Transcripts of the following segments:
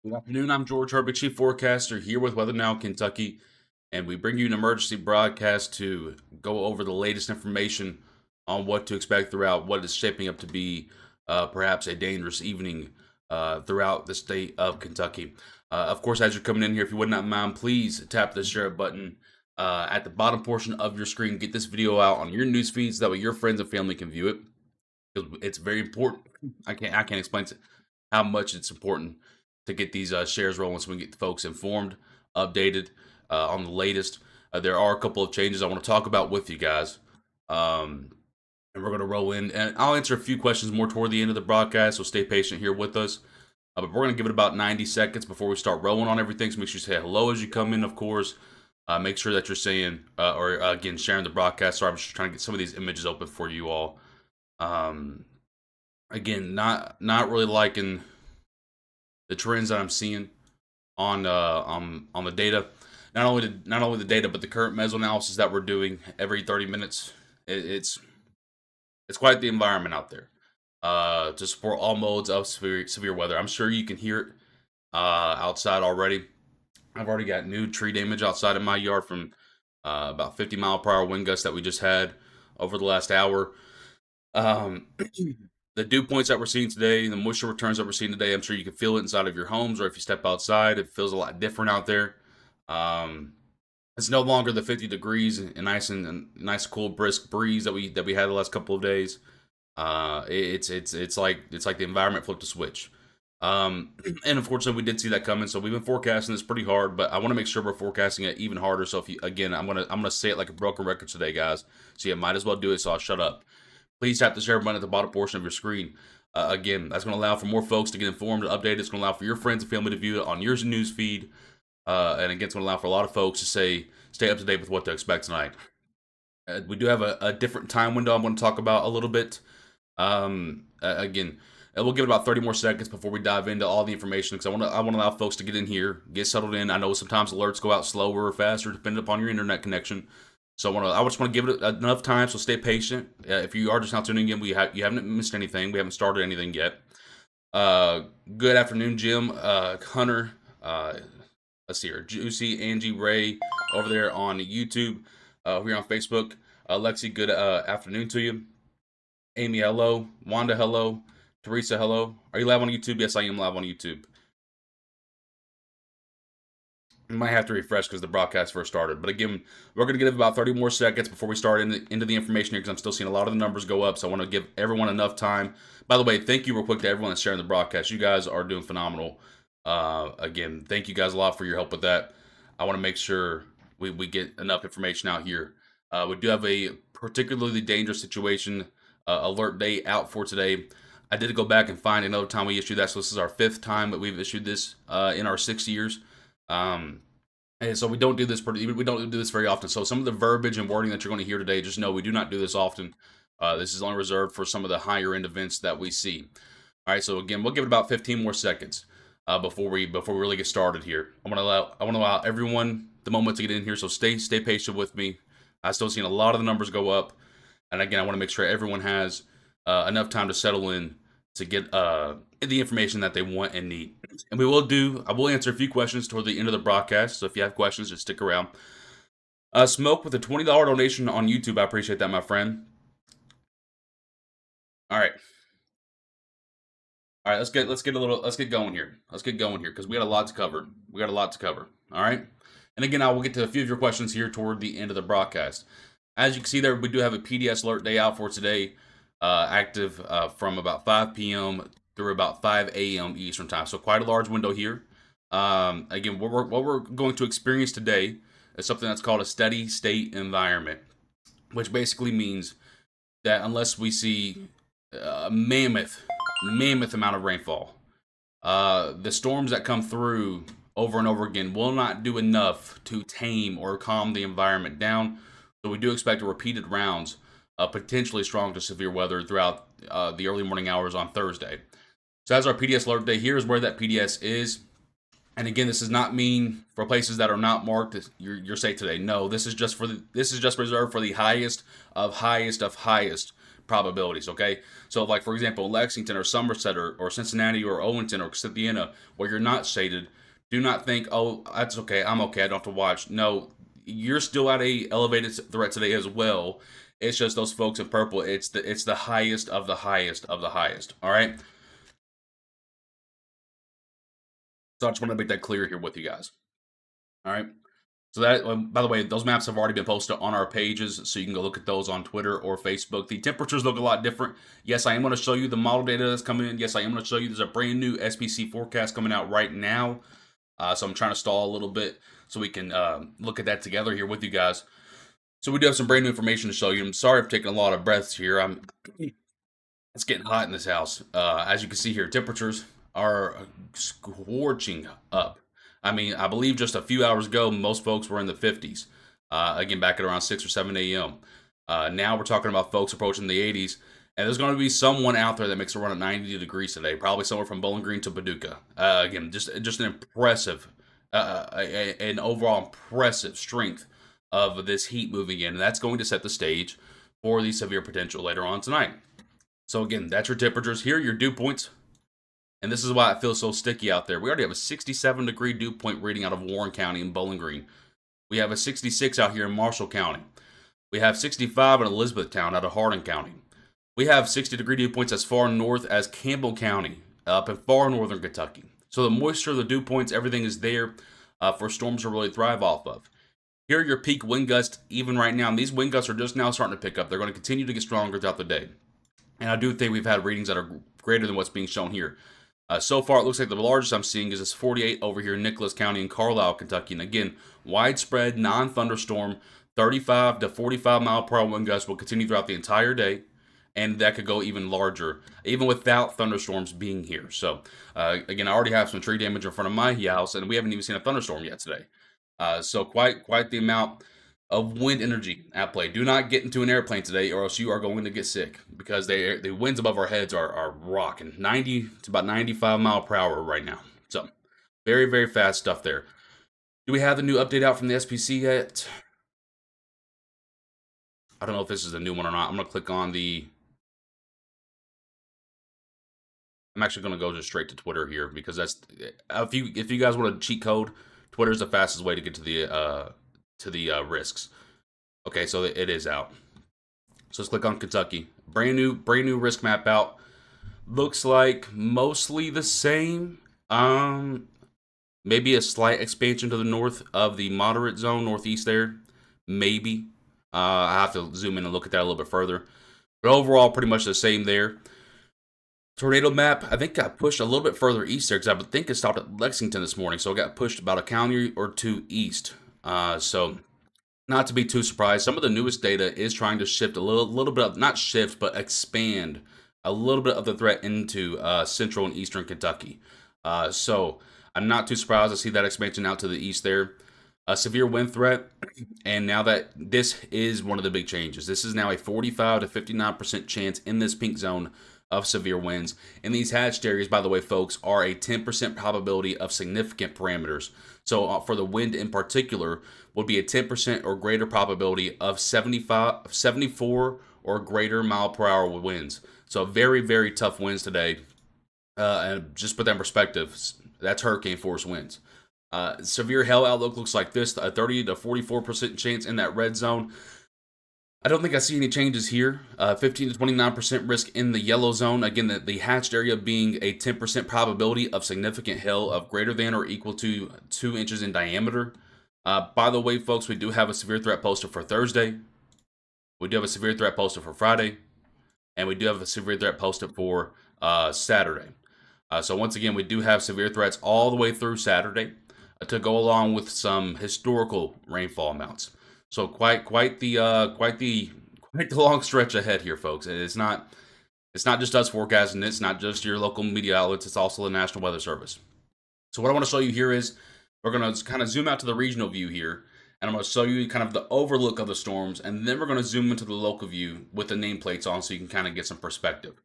Good afternoon. I'm George Herbig, Chief Forecaster, here with Weather Now, Kentucky, and we bring you an emergency broadcast to go over the latest information on what to expect throughout what is shaping up to be perhaps a dangerous evening throughout the state of Kentucky. Of course, as you're coming in here, if you would not mind, please tap the share button at the bottom portion of your screen. Get this video out on your news feeds so that way your friends and family can view it. It's very important. I can't explain how much it's important to get these shares rolling so we can get the folks informed, updated on the latest. There are a couple of changes I want to talk about with you guys. And we're going to roll in. And I'll answer a few questions more toward the end of the broadcast, so stay patient here with us. But we're going to give it about 90 seconds before we start rolling on everything. So make sure you say hello as you come in, of course. Make sure that you're saying, again, sharing the broadcast. Sorry, I'm just trying to get some of these images open for you all. Again, not really liking the trends that I'm seeing on the data. Not only the data, but the current meso analysis that we're doing every 30 minutes. It's quite the environment out there to support all modes of severe weather. I'm sure you can hear it outside already. I've already got new tree damage outside of my yard from about 50-mile-per-hour wind gusts that we just had over the last hour. The dew points that we're seeing today, the moisture returns that we're seeing today, I'm sure you can feel it inside of your homes, or if you step outside, it feels a lot different out there. It's no longer the 50 degrees and nice cool brisk breeze that we had the last couple of days. It's like the environment flipped a switch. And unfortunately, we did see that coming, so we've been forecasting this pretty hard, but I want to make sure we're forecasting it even harder. So if you, again, I'm gonna say it like a broken record today, guys. So you might as well do it. So I'll shut up. Please tap the share button at the bottom portion of your screen. Again, that's going to allow for more folks to get informed and updated. It's going to allow for your friends and family to view it on your news feed. And again, it's going to allow for a lot of folks to stay up to date with what to expect tonight. We do have a different time window I'm going to talk about a little bit. Again, we'll give it about 30 more seconds before we dive into all the information, because I want to allow folks to get in here, get settled in. I know sometimes alerts go out slower or faster depending upon your internet connection. So I just want to give it enough time, so stay patient. If you are just now tuning in, you haven't missed anything. We haven't started anything yet. Good afternoon, Jim, Hunter, let's see here, Juicy, Angie, Ray, over there on YouTube, here on Facebook. Lexi, good afternoon to you. Amy, hello. Wanda, hello. Teresa, hello. Are you live on YouTube? Yes, I am live on YouTube. You might have to refresh because the broadcast first started. But again, we're going to give about 30 more seconds before we start into the information here, because I'm still seeing a lot of the numbers go up. So I want to give everyone enough time. By the way, thank you real quick to everyone that's sharing the broadcast. You guys are doing phenomenal. Again, thank you guys a lot for your help with that. I want to make sure we get enough information out here. We do have a particularly dangerous situation alert day out for today. I did go back and find another time we issued that. So this is our 5th time that we've issued this in our 6 years. And so we don't do this very often. So some of the verbiage and wording that you're going to hear today, just know we do not do this often. This is only reserved for some of the higher end events that we see. All right. So again, we'll give it about 15 more seconds before we really get started here. I want to allow everyone the moment to get in here. So stay patient with me. I still seeing a lot of the numbers go up, and again, I want to make sure everyone has enough time to settle in to get the information that they want and need. And I will answer a few questions toward the end of the broadcast, so if you have questions, just stick around. Smoke with a $20 donation on YouTube. I appreciate that, my friend. All right. All right, let's get going here. Let's get going here, because we got a lot to cover. All right. And again, I will get to a few of your questions here toward the end of the broadcast. As you can see there, we do have a PDS alert day out for today, active from about 5 p.m. through about 5 a.m. Eastern time. So quite a large window here. Again, what we're going to experience today is something that's called a steady state environment, which basically means that unless we see a mammoth amount of rainfall, the storms that come through over and over again will not do enough to tame or calm the environment down. So we do expect repeated rounds of potentially strong to severe weather throughout the early morning hours on Thursday. So as our PDS alert day, here's where that PDS is. And again, this does not mean for places that are not marked you're safe today. No, this is just reserved for the highest of highest probabilities, okay? So, like, for example, Lexington or Somerset or Cincinnati or Owenston or Cynthiana, where you're not shaded, do not think, oh, that's okay, I'm okay, I don't have to watch. No, you're still at a elevated threat today as well. It's just those folks in purple, it's the highest of the highest of the highest, all right? So I just want to make that clear here with you guys, all right? So that, by the way, those maps have already been posted on our pages, so you can go look at those on Twitter or Facebook. The temperatures look a lot different. Yes, I am going to show you the model data that's coming in. Yes, I am going to show you there's a brand new SPC forecast coming out right now. So I'm trying to stall a little bit so we can look at that together here with you guys. So we do have some brand new information to show you. I'm sorry for taking a lot of breaths here. It's getting hot in this house. As you can see here, temperatures are scorching up. I mean, I believe just a few hours ago, most folks were in the 50s. Again, back at around 6 or 7 a.m. Now we're talking about folks approaching the 80s. And there's going to be someone out there that makes a run at 90 degrees today. Probably somewhere from Bowling Green to Paducah. Again, just an impressive, an overall impressive strength of this heat moving in. And that's going to set the stage for the severe potential later on tonight. So again, that's your temperatures. Here are your dew points. And this is why it feels so sticky out there. We already have a 67-degree dew point reading out of Warren County in Bowling Green. We have a 66 out here in Marshall County. We have 65 in Elizabethtown out of Hardin County. We have 60-degree dew points as far north as Campbell County, up in far northern Kentucky. So the moisture, the dew points, everything is there for storms to really thrive off of. Here are your peak wind gusts even right now. And these wind gusts are just now starting to pick up. They're going to continue to get stronger throughout the day. And I do think we've had readings that are greater than what's being shown here. So far, it looks like the largest I'm seeing is this 48 over here in Nicholas County in Carlisle, Kentucky. And again, widespread, non-thunderstorm, 35 to 45 mile per hour wind gusts will continue throughout the entire day. And that could go even larger, even without thunderstorms being here. So, again, I already have some tree damage in front of my house, and we haven't even seen a thunderstorm yet today. So quite the amount of wind energy at play. Do not get into an airplane today, or else you are going to get sick, because the winds above our heads are rocking 90 to about 95 mile per hour right now. So, very, very fast stuff there. Do we have the new update out from the SPC yet? I don't know if this is a new one or not. I'm going to click on the... I'm actually going to go just straight to Twitter here, because that's if you guys want a cheat code, Twitter is the fastest way to get to the risks. Okay, so it is out. So let's click on Kentucky. Brand new risk map out. Looks like mostly the same. Maybe a slight expansion to the north of the moderate zone, northeast there. Maybe. I have to zoom in and look at that a little bit further. But overall, pretty much the same there. Tornado map, I think got pushed a little bit further east there, because I think it stopped at Lexington this morning, so it got pushed about a county or two east. So not to be too surprised, some of the newest data is trying to shift a little bit of, not shift, but expand a little bit of the threat into central and eastern Kentucky. So I'm not too surprised to see that expansion out to the east there. A severe wind threat, and now that this is one of the big changes. This is now a 45 to 59% chance in this pink zone of severe winds. And these hatched areas, by the way, folks, are a 10% probability of significant parameters. So for the wind in particular, would be a 10% or greater probability of 74 or greater mile per hour winds. So very, very tough winds today. And just put that in perspective, that's hurricane force winds. Severe hail outlook looks like this, a 30 to 44% chance in that red zone. I don't think I see any changes here. 15 to 29% risk in the yellow zone. Again, the hatched area being a 10% probability of significant hail of greater than or equal to 2 inches in diameter. By the way, folks, we do have a severe threat posted for Thursday. We do have a severe threat posted for Friday. And we do have a severe threat posted for Saturday. So once again, we do have severe threats all the way through Saturday to go along with some historical rainfall amounts. So quite the long stretch ahead here, folks. It's not just us forecasting. It's not just your local media outlets. It's also the National Weather Service. So what I want to show you here is we're going to kind of zoom out to the regional view here, and I'm going to show you kind of the overlook of the storms, and then we're going to zoom into the local view with the nameplates on, so you can kind of get some perspective.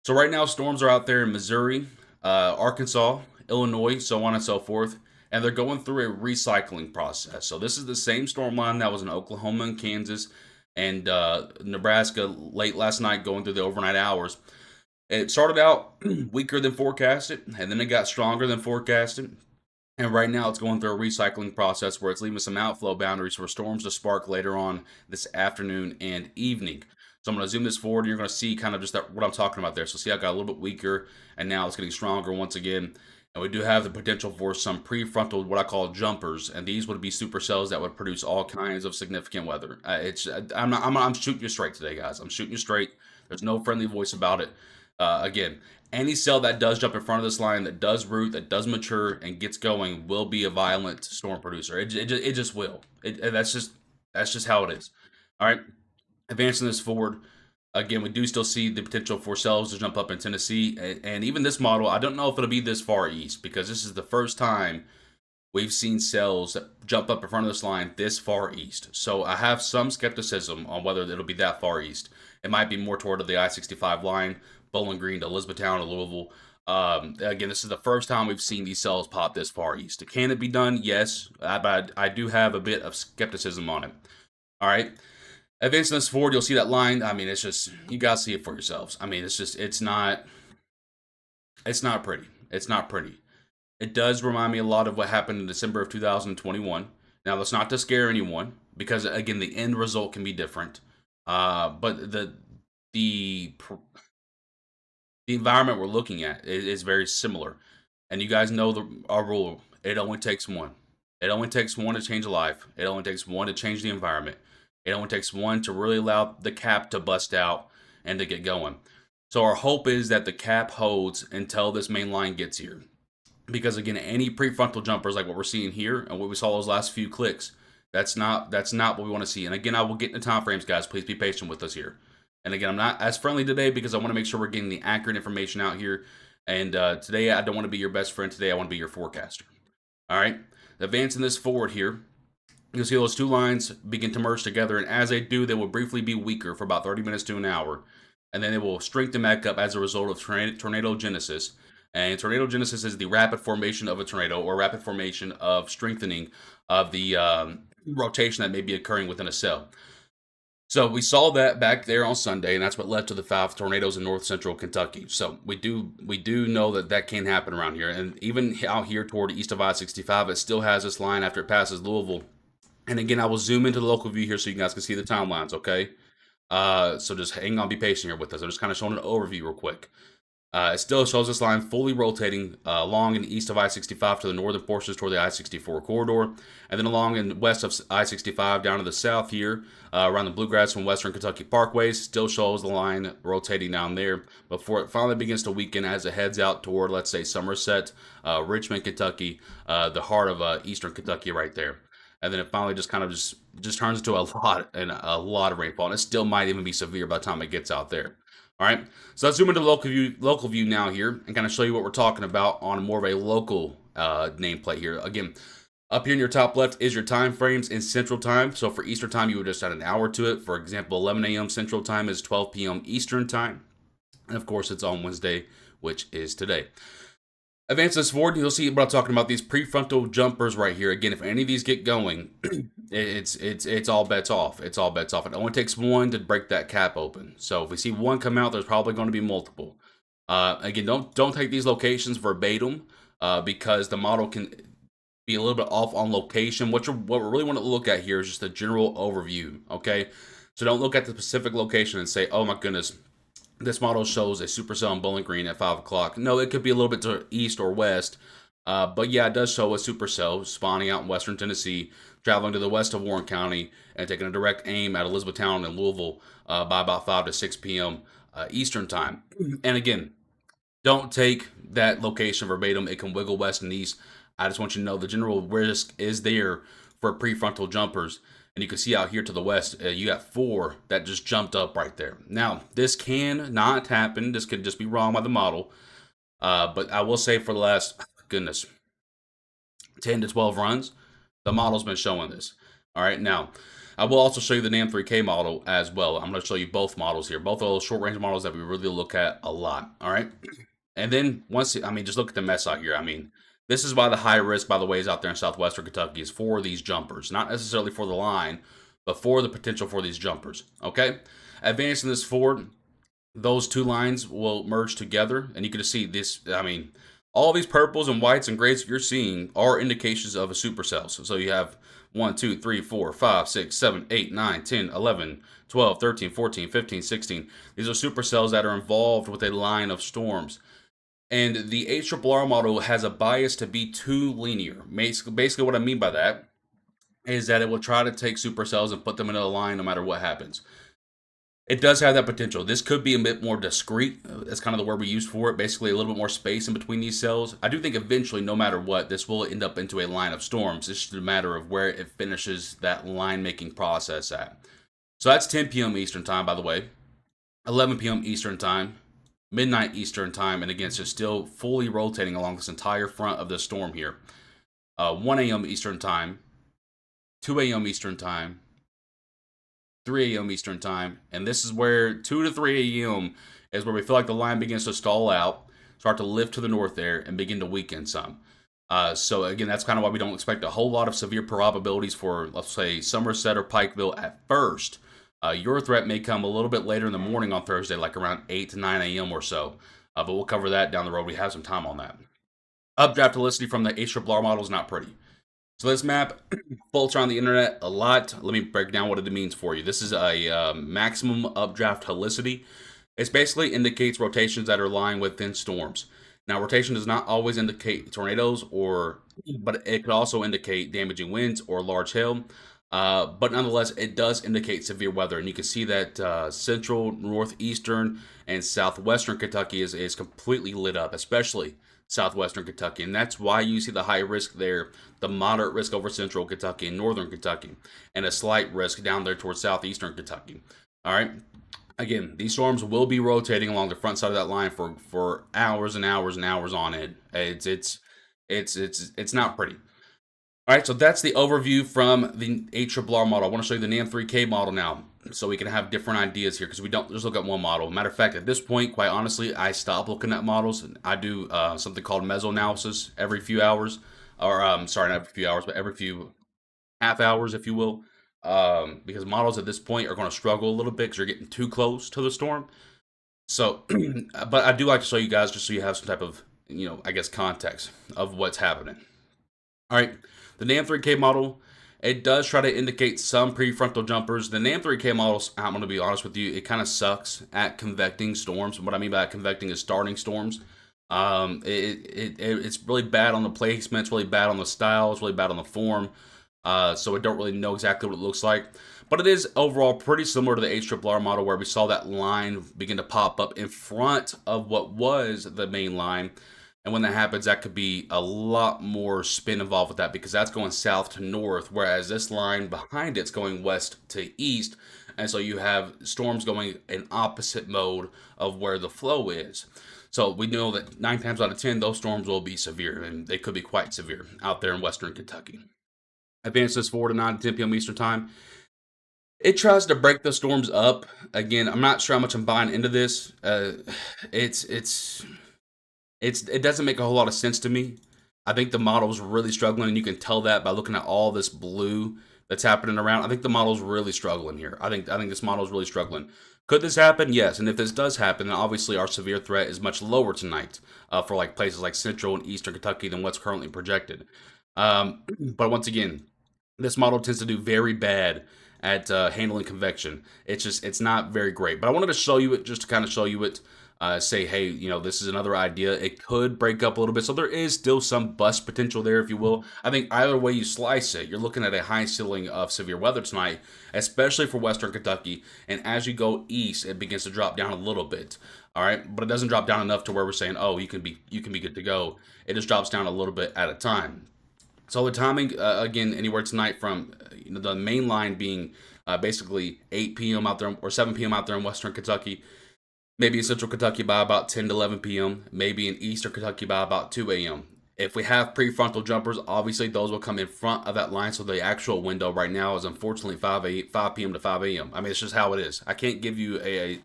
So right now, storms are out there in Missouri, Arkansas, Illinois, so on and so forth. And they're going through a recycling process. So this is the same storm line that was in Oklahoma and Kansas. and Nebraska late last night going through the overnight hours. It started out weaker than forecasted, and then it got stronger than forecasted. And right now, it's going through a recycling process where it's leaving some outflow boundaries for storms to spark later on this afternoon and evening. So I'm going to zoom this forward. And you're going to see kind of just that what I'm talking about there. So see, I got a little bit weaker, and now it's getting stronger once again. And we do have the potential for some prefrontal, what I call jumpers, and these would be supercells that would produce all kinds of significant weather. I'm shooting you straight today, guys. I'm shooting you straight. There's no friendly voice about it. Again, any cell that does jump in front of this line, that does root, that does mature, and gets going, will be a violent storm producer. It just will. That's just how it is. All right, advancing this forward. Again, we do still see the potential for cells to jump up in Tennessee, and even this model, I don't know if it'll be this far east because this is the first time we've seen cells that jump up in front of this line this far east. So I have some skepticism on whether it'll be that far east. It might be more toward the I-65 line, Bowling Green to Elizabethtown to Louisville. Again, this is the first time we've seen these cells pop this far east. Can it be done? Yes, but I do have a bit of skepticism on it. All right. Advancing this forward, you'll see that line. I mean, it's just, you got to see it for yourselves. I mean, it's not pretty. It's not pretty. It does remind me a lot of what happened in December of 2021. Now, that's not to scare anyone, because again, the end result can be different. But the environment we're looking at is very similar, and you guys know our rule. It only takes one. It only takes one to change a life. It only takes one to change the environment. It only takes one to really allow the cap to bust out and to get going. So our hope is that the cap holds until this main line gets here. Because again, any prefrontal jumpers like what we're seeing here and what we saw those last few clicks, that's not what we want to see. And again, I will get into time frames, guys. Please be patient with us here. And again, I'm not as friendly today because I want to make sure we're getting the accurate information out here. And today, I don't want to be your best friend. Today, I want to be your forecaster. All right, advancing this forward here. You'll see those two lines begin to merge together, and as they do, they will briefly be weaker for about 30 minutes to an hour, and then they will strengthen back up as a result of tornado genesis. And tornado genesis is the rapid formation of a tornado, or rapid formation of strengthening of the rotation that may be occurring within a cell. So we saw that back there on Sunday, and that's what led to the 5 tornadoes in north central Kentucky. So we do know that can happen around here, and even out here toward east of I-65, it still has this line after it passes Louisville. And again, I will zoom into the local view here so you guys can see the timelines, okay? So just hang on, be patient here with us. I'm just kind of showing an overview real quick. It still shows this line fully rotating along in east of I-65 to the northern portions toward the I-64 corridor, and then along in west of I-65 down to the south here, around the Bluegrass and Western Kentucky Parkways, still shows the line rotating down there before it finally begins to weaken as it heads out toward, let's say, Somerset, Richmond, Kentucky, the heart of eastern Kentucky right there. And then it finally just kind of just turns into a lot of rainfall, and it still might even be severe by the time it gets out there. All right, so let's zoom into local view now here, and kind of show you what we're talking about on more of a local nameplate here. Again, up here in your top left is your time frames in Central Time. So for Eastern Time, you would just add an hour to it. For example, 11 a.m. Central Time is 12 p.m. Eastern Time, and of course, it's on Wednesday, which is today. Advance this forward, you'll see what I'm talking about, these prefrontal jumpers right here. Again, if any of these get going, it's all bets off. It's all bets off. It only takes one to break that cap open. So if we see one come out, there's probably going to be multiple. Again, don't take these locations verbatim because the model can be a little bit off on location. What we really want to look at here is just a general overview, okay? So don't look at the specific location and say, oh my goodness, this model shows a supercell in Bowling Green at 5 o'clock. No, it could be a little bit to east or west. But yeah, it does show a supercell spawning out in western Tennessee, traveling to the west of Warren County, and taking a direct aim at Elizabethtown and Louisville by about 5 to 6 p.m. Eastern Time. And again, don't take that location verbatim. It can wiggle west and east. I just want you to know the general risk is there for prefrontal jumpers. And you can see out here to the west, you got 4 that just jumped up right there. Now, this can not happen. This could just be wrong by the model. But I will say for the last, goodness, 10 to 12 runs, the model's been showing this. All right, now, I will also show you the NAM3K model as well. I'm going to show you both models here. Both of those short-range models that we really look at a lot. All right? And then once, just look at the mess out here. This is why the high risk, by the way, is out there in southwestern Kentucky is for these jumpers, not necessarily for the line, before the potential for these jumpers. Okay, advancing this forward, those two lines will merge together, and you can just see this. I mean, all these purples and whites and grays you're seeing are indications of a supercell. So you have 1, 2, 3, 4, 5, 6, 7, 8, 9, 10, 11, 12, 13, 14, 15, 16. These are supercells that are involved with a line of storms. And the HRRR model has a bias to be too linear. Basically, what I mean by that is that it will try to take supercells and put them in a line no matter what happens. It does have that potential. This could be a bit more discrete. That's kind of the word we use for it. Basically, a little bit more space in between these cells. I do think eventually, no matter what, this will end up into a line of storms. It's just a matter of where it finishes that line-making process at. So that's 10 p.m. Eastern Time, by the way. 11 p.m. Eastern Time. Midnight Eastern Time. And again, it's just still fully rotating along this entire front of the storm here. 1 a.m. Eastern Time. 2 a.m. Eastern Time. 3 a.m. Eastern Time, and this is where 2 to 3 a.m. is where we feel like the line begins to stall out, start to lift to the north there, and begin to weaken some. So again, that's kind of why we don't expect a whole lot of severe probabilities for, let's say, Somerset or Pikeville at first. Your threat may come a little bit later in the morning on Thursday, like around 8 to 9 a.m. or so, but we'll cover that down the road. We have some time on that. Updraft helicity from the HRRR model is not pretty. So this map floats around the internet a lot. Let me break down what it means for you. This is a maximum updraft helicity. It basically indicates rotations that are lying within storms. Now, rotation does not always indicate tornadoes, but it could also indicate damaging winds or large hail. But nonetheless, it does indicate severe weather. And you can see that central, northeastern, and southwestern Kentucky is completely lit up, especially southwestern Kentucky, and that's why you see the high risk there, the moderate risk over central Kentucky and northern Kentucky, and a slight risk down there towards southeastern Kentucky. All right. Again, these storms will be rotating along the front side of that line for hours and hours and hours on end. It's not pretty. All right, so that's the overview from the HRRR model. I want to show you the NAM3K model now, so we can have different ideas here, because we don't just look at one model. Matter of fact, at this point, quite honestly, I stop looking at models. I do something called meso-analysis every few hours, or sorry, not every few hours, but every few half hours, if you will, because models at this point are going to struggle a little bit because you're getting too close to the storm. So, but I do like to show you guys just so you have some type of, I guess, context of what's happening. All right. The NAM3K model, it does try to indicate some prefrontal jumpers. The NAM3K model, I'm going to be honest with you, it kind of sucks at convecting storms. What I mean by convecting is starting storms. It's really bad on the placement, it's really bad on the style, it's really bad on the form. So I don't really know exactly what it looks like. But it is overall pretty similar to the HRRR model, where we saw that line begin to pop up in front of what was the main line. And when that happens, that could be a lot more spin involved with that, because that's going south to north, whereas this line behind it's going west to east. And so you have storms going in opposite mode of where the flow is. So we know that 9 times out of 10, those storms will be severe, and they could be quite severe out there in western Kentucky. Advance this forward to 9 to 10 p.m. Eastern Time. It tries to break the storms up. Again, I'm not sure how much I'm buying into this. It doesn't make a whole lot of sense to me. I think the model's really struggling, and you can tell that by looking at all this blue that's happening around. I think the model's really struggling here. I think this model's really struggling. Could this happen? Yes. And if this does happen, then obviously our severe threat is much lower tonight for like places like central and eastern Kentucky than what's currently projected. But once again, this model tends to do very bad at handling convection. It's not very great. But I wanted to show you it just to kind of show you it. Say, hey, this is another idea. It could break up a little bit. So there is still some bust potential there, if you will. I think either way you slice it, you're looking at a high ceiling of severe weather tonight, especially for western Kentucky. And as you go east, it begins to drop down a little bit. All right, but it doesn't drop down enough to where we're saying, oh, you can be good to go. It just drops down a little bit at a time. So the timing, again, anywhere tonight from the main line being basically 8 p.m. out there or 7 p.m. out there in western Kentucky. Maybe in central Kentucky by about 10 to 11 p.m. Maybe in eastern Kentucky by about 2 a.m. If we have prefrontal jumpers, obviously those will come in front of that line. So the actual window right now is unfortunately 5 p.m. to 5 a.m. I mean, it's just how it is. I can't give you a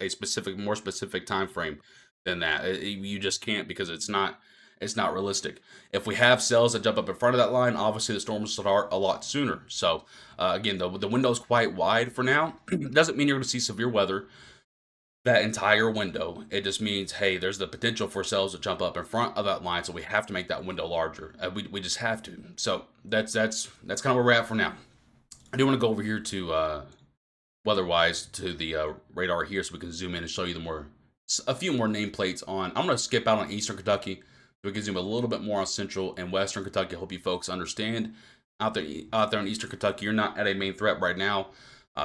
more specific time frame than that. You just can't, because it's not It's not realistic. If we have cells that jump up in front of that line, obviously the storms start a lot sooner. So again, the window's quite wide for now. Doesn't mean you're going to see severe weather that entire window. It just means, hey, there's the potential for cells to jump up in front of that line, so we have to make that window larger. We just have to. So that's kind of where we're at for now. I do want to go over here to weather-wise to the radar here, so we can zoom in and show you a few more nameplates on. I'm going to skip out on Eastern Kentucky, so we can zoom a little bit more on Central and Western Kentucky. I hope you folks understand. Out there in Eastern Kentucky, you're not at a main threat right now,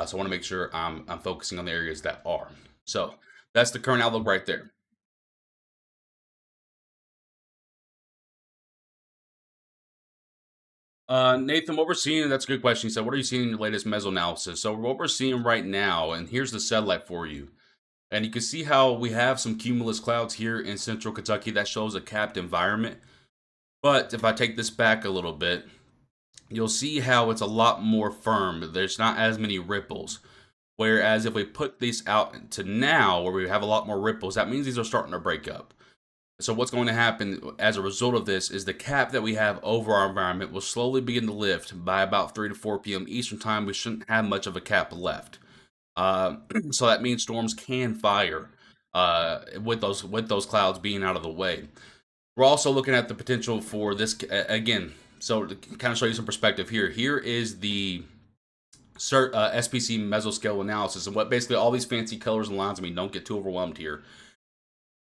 so I want to make sure I'm focusing on the areas that are. So that's the current outlook right there. Nathan, what we're seeing, that's a good question. He said, what are you seeing in your latest meso analysis? So what we're seeing right now, and here's the satellite for you. And you can see how we have some cumulus clouds here in Central Kentucky that shows a capped environment. But if I take this back a little bit, you'll see how it's a lot more firm. There's not as many ripples. Whereas if we put these out to now, where we have a lot more ripples, that means these are starting to break up. So what's going to happen as a result of this is the cap that we have over our environment will slowly begin to lift. By about 3 to 4 p.m. Eastern time, we shouldn't have much of a cap left. So that means storms can fire with those clouds being out of the way. We're also looking at the potential for this again. So to kind of show you some perspective here, here is the SPC mesoscale analysis, and what basically all these fancy colors and lines mean. Don't get too overwhelmed here.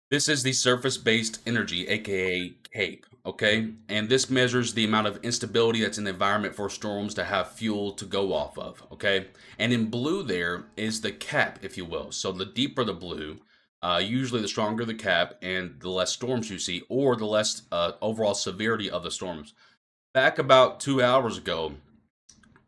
This is the surface-based energy, aka CAPE, okay? And this measures the amount of instability that's in the environment for storms to have fuel to go off of, okay? And in blue there is the cap, if you will. So the deeper the blue, usually the stronger the cap and the less storms you see, or the less overall severity of the storms. Back about 2 hours ago,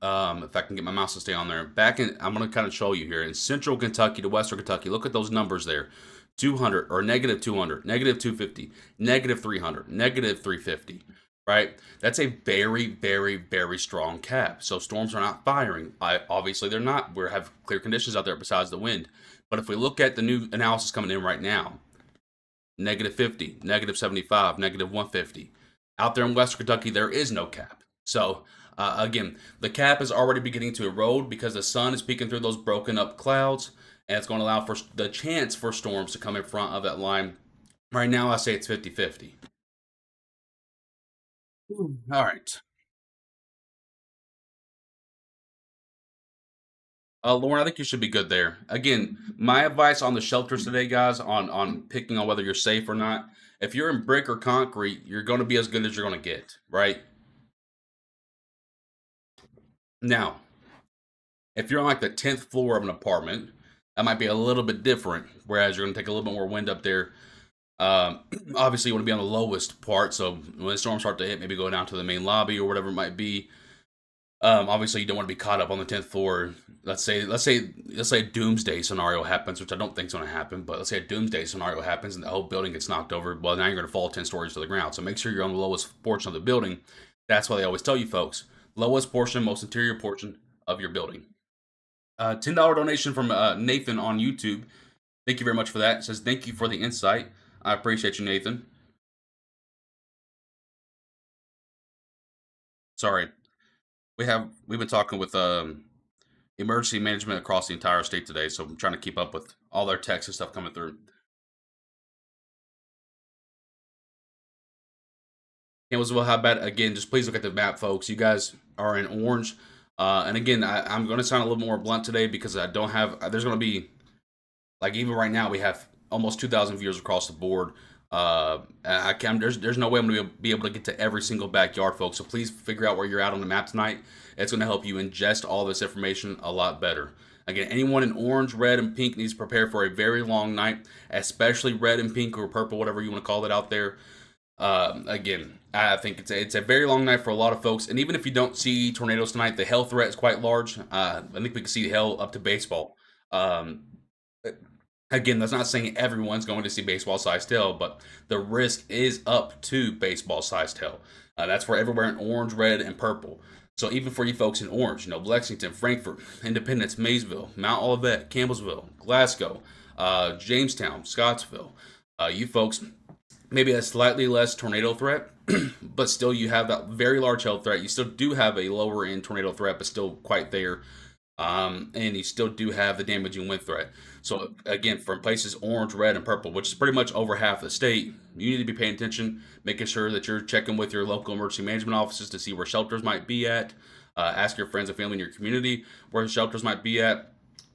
if I can get my mouse to stay on there, I'm going to kind of show you here, in Central Kentucky to Western Kentucky, look at those numbers there. 200 or negative 200, negative 250, negative 300, negative 350, right? That's a very, very, very strong cap. So storms are not firing. Obviously, they're not. We have clear conditions out there besides the wind. But if we look at the new analysis coming in right now, negative 50, negative 75, negative 150. Out there in Western Kentucky, there is no cap. So again, the cap is already beginning to erode because the sun is peeking through those broken up clouds. And it's going to allow for the chance for storms to come in front of that line. Right now, I say it's 50-50. All right. Lauren, I think you should be good there. Again, my advice on the shelters today, guys, on picking on whether you're safe or not. If you're in brick or concrete, you're going to be as good as you're going to get, right? Now, if you're on like the 10th floor of an apartment, that might be a little bit different, whereas you're going to take a little bit more wind up there. Obviously, you want to be on the lowest part, so when the storms start to hit, maybe go down to the main lobby or whatever it might be. Obviously, you don't want to be caught up on the 10th floor. Let's say a doomsday scenario happens, which I don't think is going to happen, but let's say a doomsday scenario happens and the whole building gets knocked over. Well, now you're going to fall 10 stories to the ground. So make sure you're on the lowest portion of the building. That's why they always tell you folks, lowest portion, most interior portion of your building. $10 donation from Nathan on YouTube. Thank you very much for that. It says, thank you for the insight. I appreciate you, Nathan. Sorry. We've been talking with emergency management across the entire state today, so I'm trying to keep up with all their texts and stuff coming through. Campbellsville, how bad? Again, just please look at the map, folks. You guys are in orange. And again, I'm going to sound a little more blunt today because I don't have, there's going to be, like even right now, we have almost 2,000 viewers across the board. There's no way I'm going to be able to get to every single backyard, folks. So please figure out where you're at on the map tonight. It's going to help you ingest all this information a lot better. Again, anyone in orange, red, and pink needs to prepare for a very long night, especially red and pink or purple, whatever you want to call it out there. Again, I think it's a very long night for a lot of folks. And even if you don't see tornadoes tonight, the hail threat is quite large. I think we can see hail up to baseball. Again, that's not saying everyone's going to see baseball-sized hail, but the risk is up to baseball-sized hail. That's for everywhere in orange, red, and purple. So even for you folks in orange, Lexington, Frankfort, Independence, Maysville, Mount Olivet, Campbellsville, Glasgow, Jamestown, Scottsville, you folks maybe a slightly less tornado threat, but still you have that very large hail threat. You still do have a lower end tornado threat, but still quite there. And you still do have the damaging wind threat. So again, from places orange, red, and purple, which is pretty much over half the state, you need to be paying attention, making sure that you're checking with your local emergency management offices to see where shelters might be at. Ask your friends and family in your community where shelters might be at,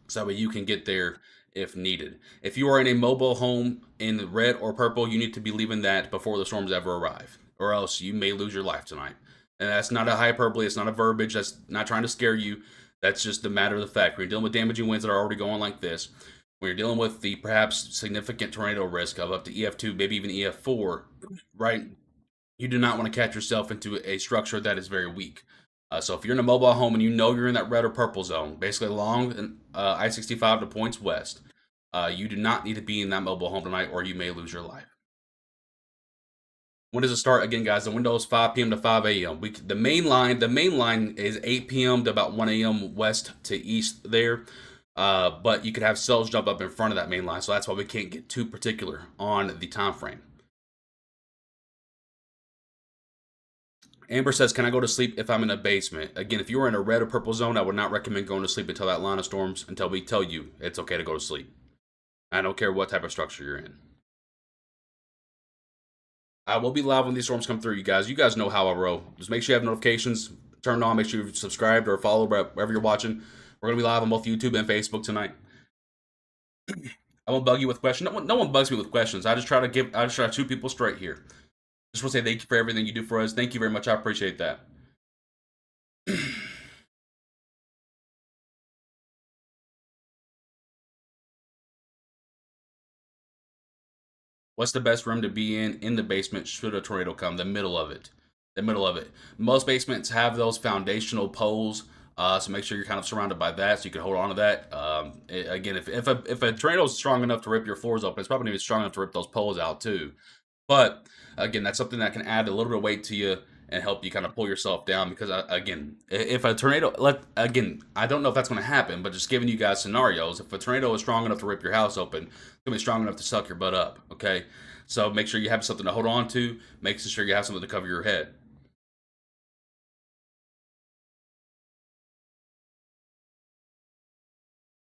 so that way you can get there if needed. If you are in a mobile home in the red or purple, you need to be leaving that before the storms ever arrive, or else you may lose your life tonight. And that's not a hyperbole, it's not a verbiage, that's not trying to scare you. That's just the matter of the fact. When you're dealing with damaging winds that are already going like this, when you're dealing with the perhaps significant tornado risk of up to EF2, maybe even EF4, right? You do not want to catch yourself into a structure that is very weak. So if you're in a mobile home and you know you're in that red or purple zone, basically along I-65 to points west, you do not need to be in that mobile home tonight, or you may lose your life. When does it start? Again, guys, the window is 5 p.m. to 5 a.m. The main line is 8 p.m. to about 1 a.m. west to east there. But you could have cells jump up in front of that main line, so that's why we can't get too particular on the time frame. Amber says, "Can I go to sleep if I'm in a basement?" Again, if you are in a red or purple zone, I would not recommend going to sleep until that line of storms, until we tell you it's okay to go to sleep. I don't care what type of structure you're in. I will be live when these storms come through, you guys. You guys know how I roll. Just make sure you have notifications turned on. Make sure you're subscribed or followed wherever you're watching. We're going to be live on both YouTube and Facebook tonight. I won't bug you with questions. No one bugs me with questions. I just try to shoot people straight here. Just want to say thank you for everything you do for us. Thank you very much. I appreciate that. What's the best room to be in the basement should a tornado come? The middle of it. The middle of it. Most basements have those foundational poles, so make sure you're kind of surrounded by that so you can hold on to that. Again, if a tornado is strong enough to rip your floors open, it's probably going to be strong enough to rip those poles out too. But again, that's something that can add a little bit of weight to you and help you kind of pull yourself down. Because again, if a tornado, I don't know if that's going to happen, but just giving you guys scenarios. If a tornado is strong enough to rip your house open, it's going to be strong enough to suck your butt up. Okay, so make sure you have something to hold on to. Make sure you have something to cover your head.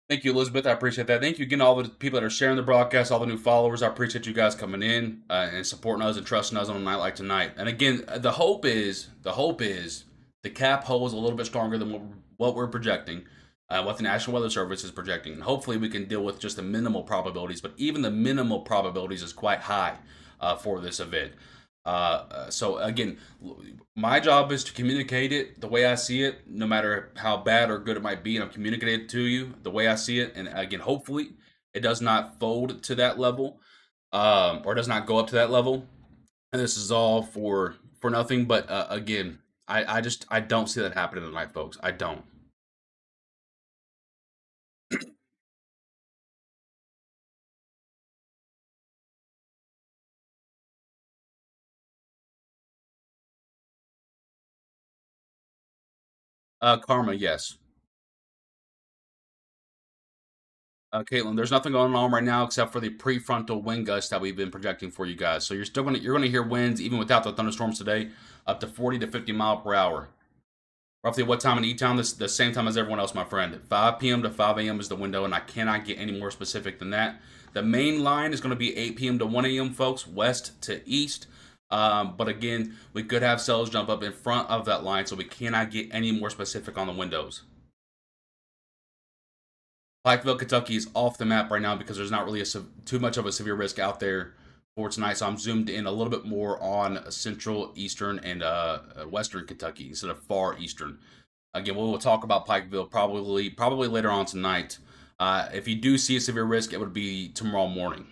Thank you, Elizabeth. I appreciate that. Thank you again, all the people that are sharing the broadcast, all the new followers. I appreciate you guys coming in and supporting us and trusting us on a night like tonight. And again, the hope is the cap holds a little bit stronger than what we're projecting, what the National Weather Service is projecting. And hopefully, we can deal with just the minimal probabilities. But even the minimal probabilities is quite high for this event. So again, my job is to communicate it the way I see it, no matter how bad or good it might be, and I'm communicating it to you the way I see it. And again, hopefully, it does not fold to that level, or does not go up to that level. And this is all for nothing. But again, I don't see that happening tonight, folks. I don't. Karma, yes. Caitlin, there's nothing going on right now except for the prefrontal wind gusts that we've been projecting for you guys. So you're gonna hear winds even without the thunderstorms today, up to 40 to 50 mile per hour. Roughly what time in E-Town? This the same time as everyone else, my friend. 5 p.m. to 5 a.m. is the window, and I cannot get any more specific than that. The main line is going to be 8 p.m. to 1 a.m., folks, west to east. But again, we could have cells jump up in front of that line, so we cannot get any more specific on the windows. Pikeville, Kentucky is off the map right now because there's not really too much of a severe risk out there for tonight. So I'm zoomed in a little bit more on central, eastern, and western Kentucky instead of far eastern. Again, we will talk about Pikeville probably later on tonight. If you do see a severe risk, it would be tomorrow morning.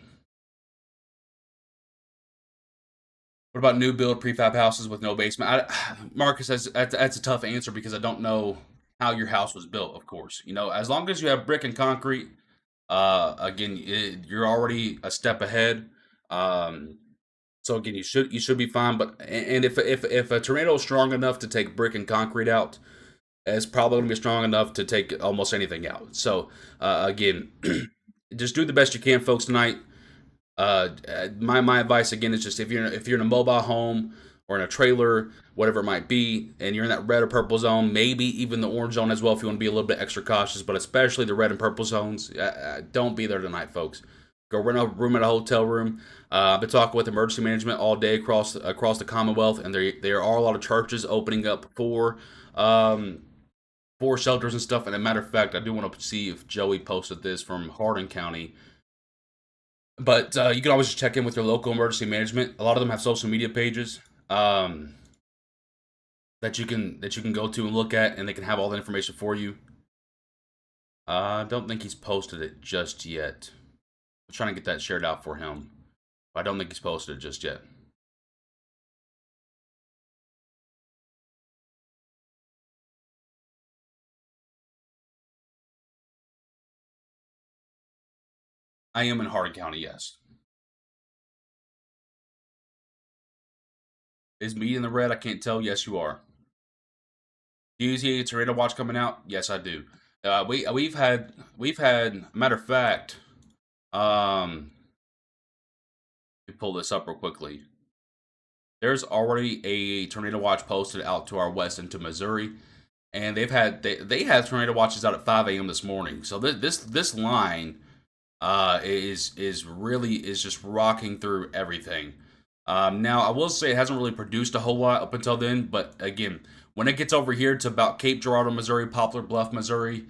What about new build prefab houses with no basement? Marcus, that's a tough answer because I don't know how your house was built. Of course, as long as you have brick and concrete, again, you're already a step ahead. Um, so again, you should be fine. But and if a tornado is strong enough to take brick and concrete out, it's probably going to be strong enough to take almost anything out. So again, just do the best you can, folks, tonight. My advice again is just if you're in a mobile home or in a trailer, whatever it might be, and you're in that red or purple zone, maybe even the orange zone as well if you want to be a little bit extra cautious, but especially the red and purple zones, don't be there tonight, folks. Go rent a room at a hotel room. I've been talking with emergency management all day across the Commonwealth, and there are a lot of churches opening up um, for shelters and stuff. And a matter of fact, I do want to see if Joey posted this from Hardin County. But you can always just check in with your local emergency management. A lot of them have social media pages um, that you can go to and look at, and they can have all the information for you. I don't think he's posted it just yet. I'm trying to get that shared out for him. But I don't think he's posted it just yet. I am in Hardin County, yes. Is me in the red? I can't tell. Yes, you are. Do you see a tornado watch coming out? Yes, I do. We've had matter of fact. Let me pull this up real quickly. There's already a tornado watch posted out to our west into Missouri, and they had tornado watches out at 5 a.m. this morning. So this line is just rocking through everything. Now I will say it hasn't really produced a whole lot up until then, but again, when it gets over here to about Cape Girardeau, Missouri, Poplar Bluff, Missouri,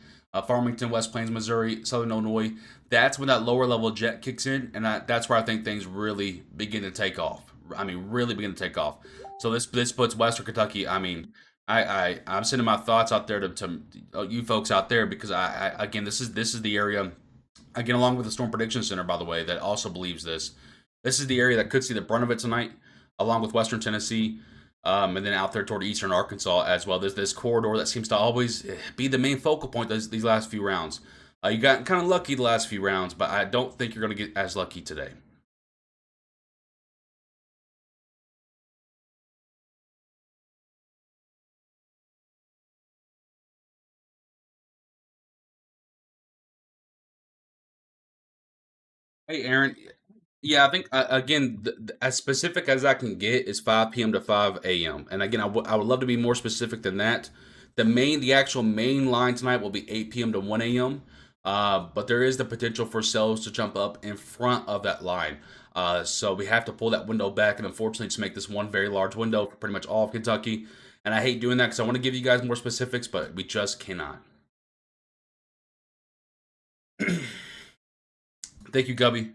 Farmington, West Plains, Missouri, Southern Illinois, that's when that lower level jet kicks in, and that's where I think things really begin to take off. I mean, really begin to take off. So this puts Western Kentucky. I mean, I'm sending my thoughts out there to you folks out there because again this is the area again along with the Storm Prediction Center, by the way, that also believes this. This is the area that could see the brunt of it tonight, along with Western Tennessee, and then out there toward Eastern Arkansas as well. There's this corridor that seems to always be the main focal point these last few rounds. You got kind of lucky the last few rounds, but I don't think you're going to get as lucky today. Hey, Aaron. Yeah, I think again, as specific as I can get is 5 p.m. to 5 a.m. And again, I would love to be more specific than that. The actual main line tonight will be 8 p.m. to 1 a.m. But there is the potential for cells to jump up in front of that line. So we have to pull that window back, and unfortunately, just make this one very large window for pretty much all of Kentucky. And I hate doing that because I want to give you guys more specifics, but we just cannot. Thank you, Gubby.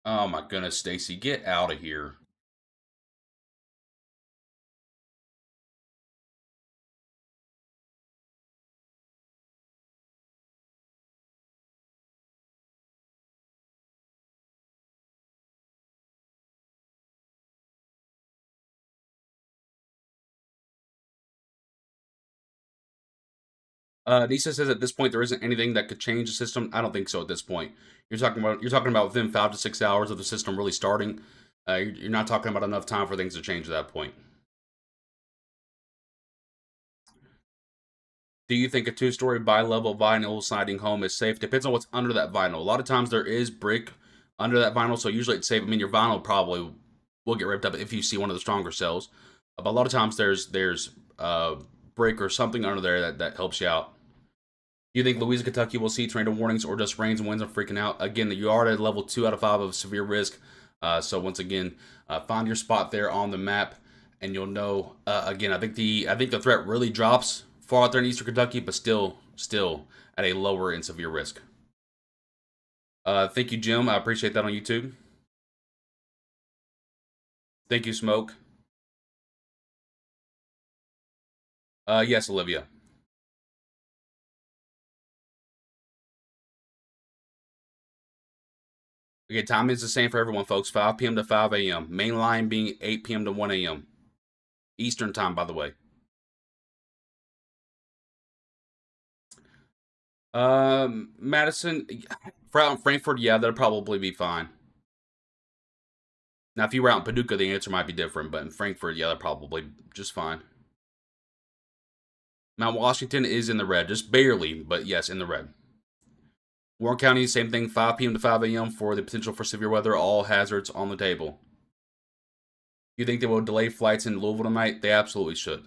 Oh my goodness, Stacy, get out of here. Nisa says at this point there isn't anything that could change the system. I don't think so at this point. You're talking about within 5 to 6 hours of the system really starting. You're not talking about enough time for things to change at that point. Do you think a two-story bi-level vinyl siding home is safe? Depends on what's under that vinyl. A lot of times there is brick under that vinyl, so usually it's safe. I mean, your vinyl probably will get ripped up if you see one of the stronger cells, but a lot of times there's brick or something under there that helps you out. Do you think Louisiana, Kentucky will see tornado warnings or just rains and winds and freaking out? Again, you are at level 2 out of 5 of severe risk. So once again, find your spot there on the map, and you'll know. Again, I think the threat really drops far out there in Eastern Kentucky, but still at a lower and severe risk. Thank you, Jim. I appreciate that on YouTube. Thank you, Smoke. Yes, Olivia. Okay, time is the same for everyone, folks. 5 p.m. to 5 a.m. Main line being 8 p.m. to 1 a.m. Eastern time, by the way. Madison, Frankfurt, yeah, that'll probably be fine. Now, if you were out in Paducah, the answer might be different, but in Frankfurt, yeah, that'll probably just fine. Mount Washington is in the red, just barely, but yes, in the red. Warren County, same thing, 5 p.m. to 5 a.m. for the potential for severe weather. All hazards on the table. You think they will delay flights in Louisville tonight? They absolutely should.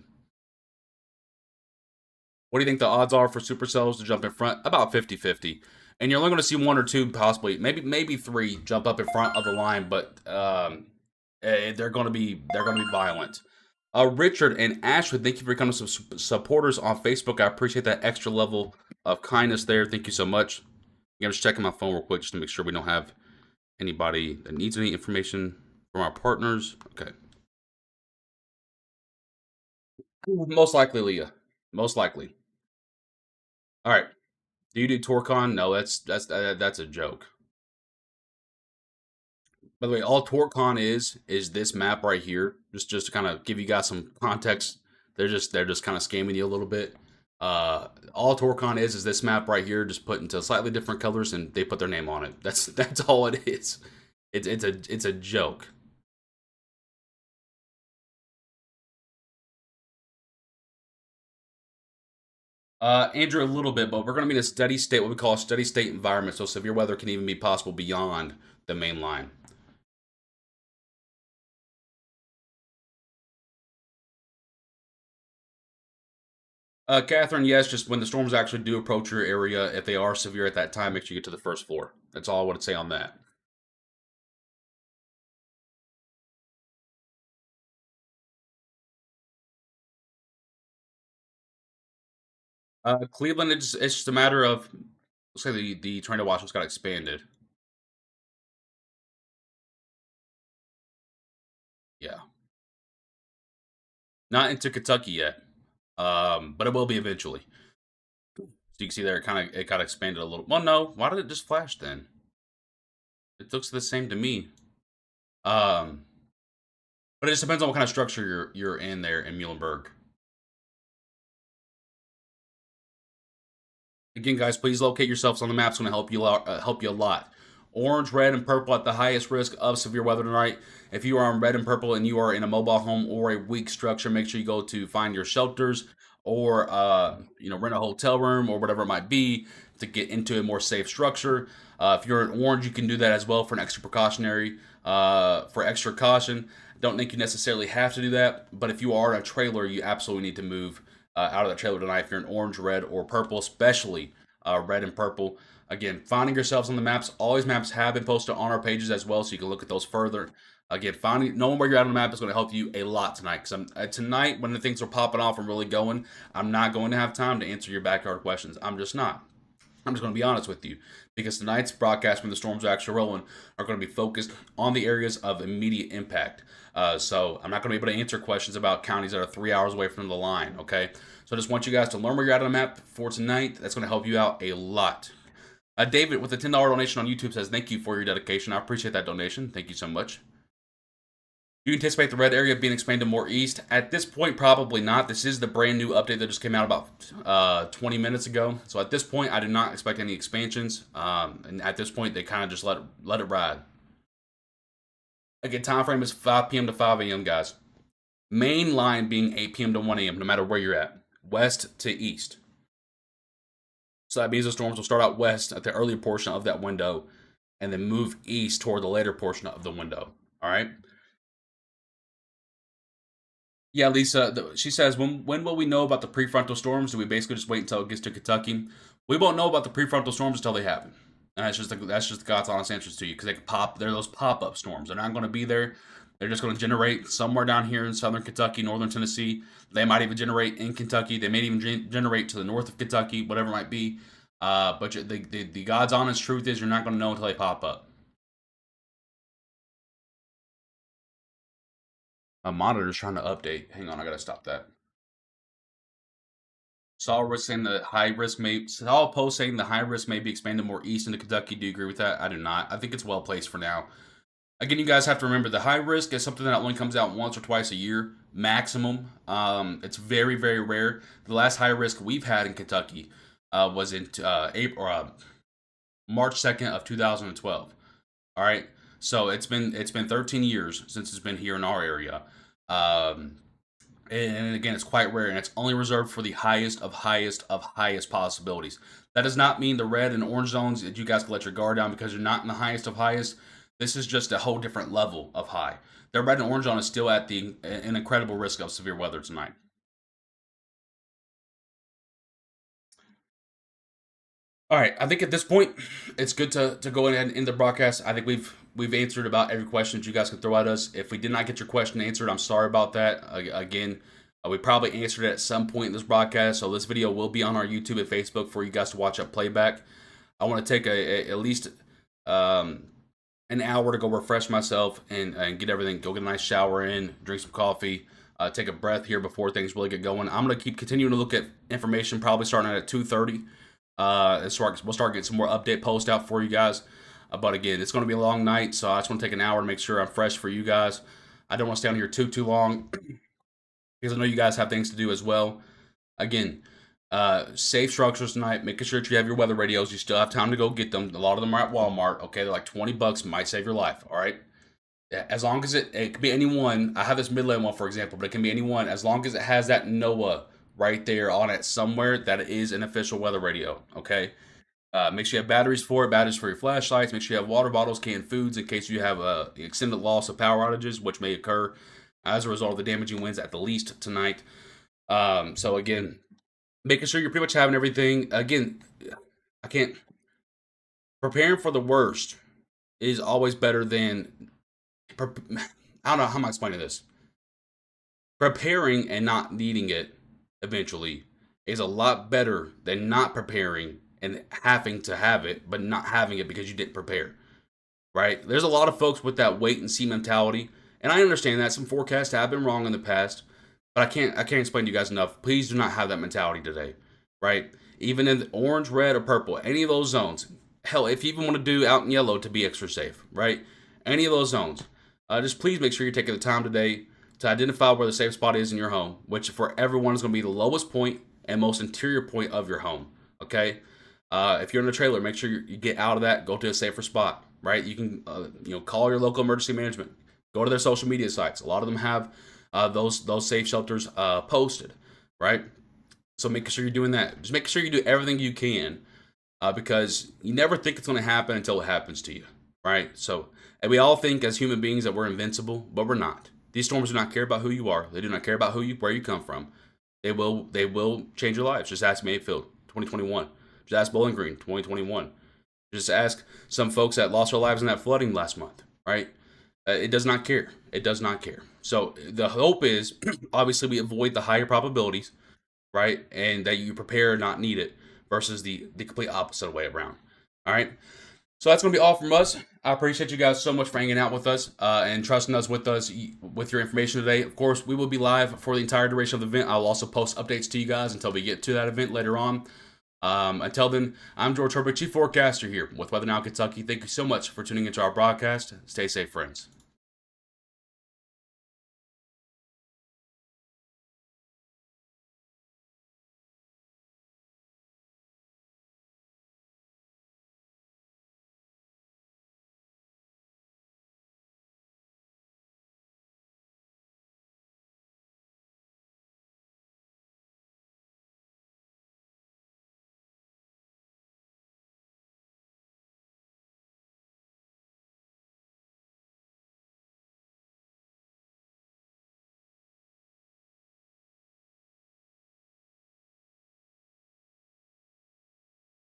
What do you think the odds are for supercells to jump in front? About 50-50. And you're only going to see one or two, possibly, maybe three jump up in front of the line, but they're going to be violent. Richard and Ashwood, thank you for becoming some supporters on Facebook. I appreciate that extra level of kindness there. Thank you so much. I'm just checking my phone real quick just to make sure we don't have anybody that needs any information from our partners. Okay. Most likely, Leah. Most likely. All right. Do you do TorCon? No, that's a joke. By the way, all TorCon is this map right here. Just to kind of give you guys some context. They're just kind of scamming you a little bit. All TorCon is this map right here, just put into slightly different colors, and they put their name on it. That's all it is. It's a joke. Andrew, a little bit, but we're going to be in a steady state, what we call a steady state environment, so severe weather can even be possible beyond the main line. Catherine, yes, just when the storms actually do approach your area, if they are severe at that time, make sure you get to the first floor. That's all I want to say on that. Cleveland, it's just a matter of, let's say the tornado watch just got expanded. Yeah. Not into Kentucky yet, but it will be eventually. So you can see there, it got expanded a little. Well, no, why did it just flash then? It looks the same to me. Um, but it just depends on what kind of structure you're in there in Muhlenberg. Again, guys, please locate yourselves on the map. It's going to help you a lot. Orange, red, and purple at the highest risk of severe weather tonight. If you are on red and purple and you are in a mobile home or a weak structure, make sure you go to find your shelters or rent a hotel room or whatever it might be to get into a more safe structure. If you're in orange, you can do that as well for an extra precautionary for extra caution. Don't think you necessarily have to do that, but if you are in a trailer, you absolutely need to move out of that trailer tonight if you're in orange, red, or purple, especially red and purple. Again, finding yourselves on the maps. All these maps have been posted on our pages as well, so you can look at those further. Again, knowing where you're at on the map is going to help you a lot tonight. Because tonight, when the things are popping off and really going, I'm not going to have time to answer your backyard questions. I'm just not. I'm just going to be honest with you, because tonight's broadcast, when the storms are actually rolling, are going to be focused on the areas of immediate impact. So I'm not going to be able to answer questions about counties that are 3 hours away from the line, okay? So I just want you guys to learn where you're at on the map for tonight. That's going to help you out a lot. David, with a $10 donation on YouTube, says, thank you for your dedication. I appreciate that donation. Thank you so much. Do you anticipate the red area being expanded more east? At this point, probably not. This is the brand new update that just came out about 20 minutes ago. So at this point, I do not expect any expansions. And at this point, they kind of just let it ride. Again, time frame is 5 p.m. to 5 a.m., guys. Main line being 8 p.m. to 1 a.m., no matter where you're at. West to east. So that means the storms will start out west at the earlier portion of that window and then move east toward the later portion of the window. All right? Yeah, Lisa, she says, when will we know about the prefrontal storms? Do we basically just wait until it gets to Kentucky? We won't know about the prefrontal storms until they happen. And that's just God's honest answers to you, because they can pop. They're those pop-up storms. They're not going to be there. They're just going to generate somewhere down here in southern Kentucky, northern Tennessee. They might even generate in Kentucky. They may even generate to the north of Kentucky, whatever it might be. But the God's honest truth is you're not going to know until they pop up. My monitor's trying to update. Hang on, I gotta stop that. Saul post saying the high risk may be expanded more east into Kentucky. Do you agree with that? I do not. I think it's well placed for now. Again, you guys have to remember the high risk is something that only comes out once or twice a year maximum. It's very, very rare. The last high risk we've had in Kentucky was in March 2nd of 2012. All right, so it's been 13 years since it's been here in our area. And again, it's quite rare, and it's only reserved for the highest of highest possibilities. That does not mean the red and orange zones that you guys can let your guard down because you're not in the highest of highest. This is just a whole different level of high. The red and orange zone is still at an incredible risk of severe weather tonight. All right, I think at this point it's good to go ahead and end the broadcast. I think we've answered about every question that you guys can throw at us. If we did not get your question answered, I'm sorry about that. Again, we probably answered it at some point in this broadcast, so this video will be on our YouTube and Facebook for you guys to watch up playback. I want to take at least an hour to go refresh myself and get everything. Go get a nice shower in, drink some coffee, take a breath here before things really get going. I'm gonna keep continuing to look at information, probably starting at 2:30. We'll start getting some more update posts out for you guys. But again, it's going to be a long night, so I just want to take an hour to make sure I'm fresh for you guys. I don't want to stay on here too long because I know you guys have things to do as well. Again, safe structures tonight. Making sure that you have your weather radios. You still have time to go get them. A lot of them are at Walmart. Okay, they're like $20. Might save your life. All right. As long as it can be any one. I have this Midland one, for example, but it can be any one as long as it has that NOAA right there on it somewhere that is an official weather radio. Okay. Make sure you have batteries for it, batteries for your flashlights. Make sure you have water bottles, canned foods in case you have extended loss of power outages, which may occur as a result of the damaging winds at the least tonight. So again, making sure you're pretty much having everything. Again, I can't. Preparing for the worst is always better than. I don't know how am I explaining this. Preparing and not needing it eventually is a lot better than not preparing and having to have it, but not having it because you didn't prepare, right? There's a lot of folks with that wait and see mentality, and I understand that some forecasts have been wrong in the past, but I can't explain to you guys enough. Please do not have that mentality today, right? Even in the orange, red, or purple, any of those zones. Hell, if you even want to do out in yellow to be extra safe, right? Any of those zones, just please make sure you're taking the time today to identify where the safe spot is in your home, which for everyone is going to be the lowest point and most interior point of your home. Okay. If you're in a trailer, make sure you get out of that, go to a safer spot, right? You can, call your local emergency management, go to their social media sites. A lot of them have those safe shelters posted, right? So make sure you're doing that. Just make sure you do everything you can because you never think it's going to happen until it happens to you, right? So, and we all think as human beings that we're invincible, but we're not. These storms do not care about who you are. They do not care about where you come from. They will change your lives. Just ask Mayfield, 2021. Just ask Bowling Green, 2021. Just ask some folks that lost their lives in that flooding last month, right? It does not care. It does not care. So the hope is, obviously, we avoid the higher probabilities, right? And that you prepare, not need it, versus the complete opposite way around. All right? So that's going to be all from us. I appreciate you guys so much for hanging out with us and trusting us with your information today. Of course, we will be live for the entire duration of the event. I'll also post updates to you guys until we get to that event later on. Until then, I'm George Herbig, Chief Forecaster here with Weather Now Kentucky. Thank you so much for tuning into our broadcast. Stay safe, friends.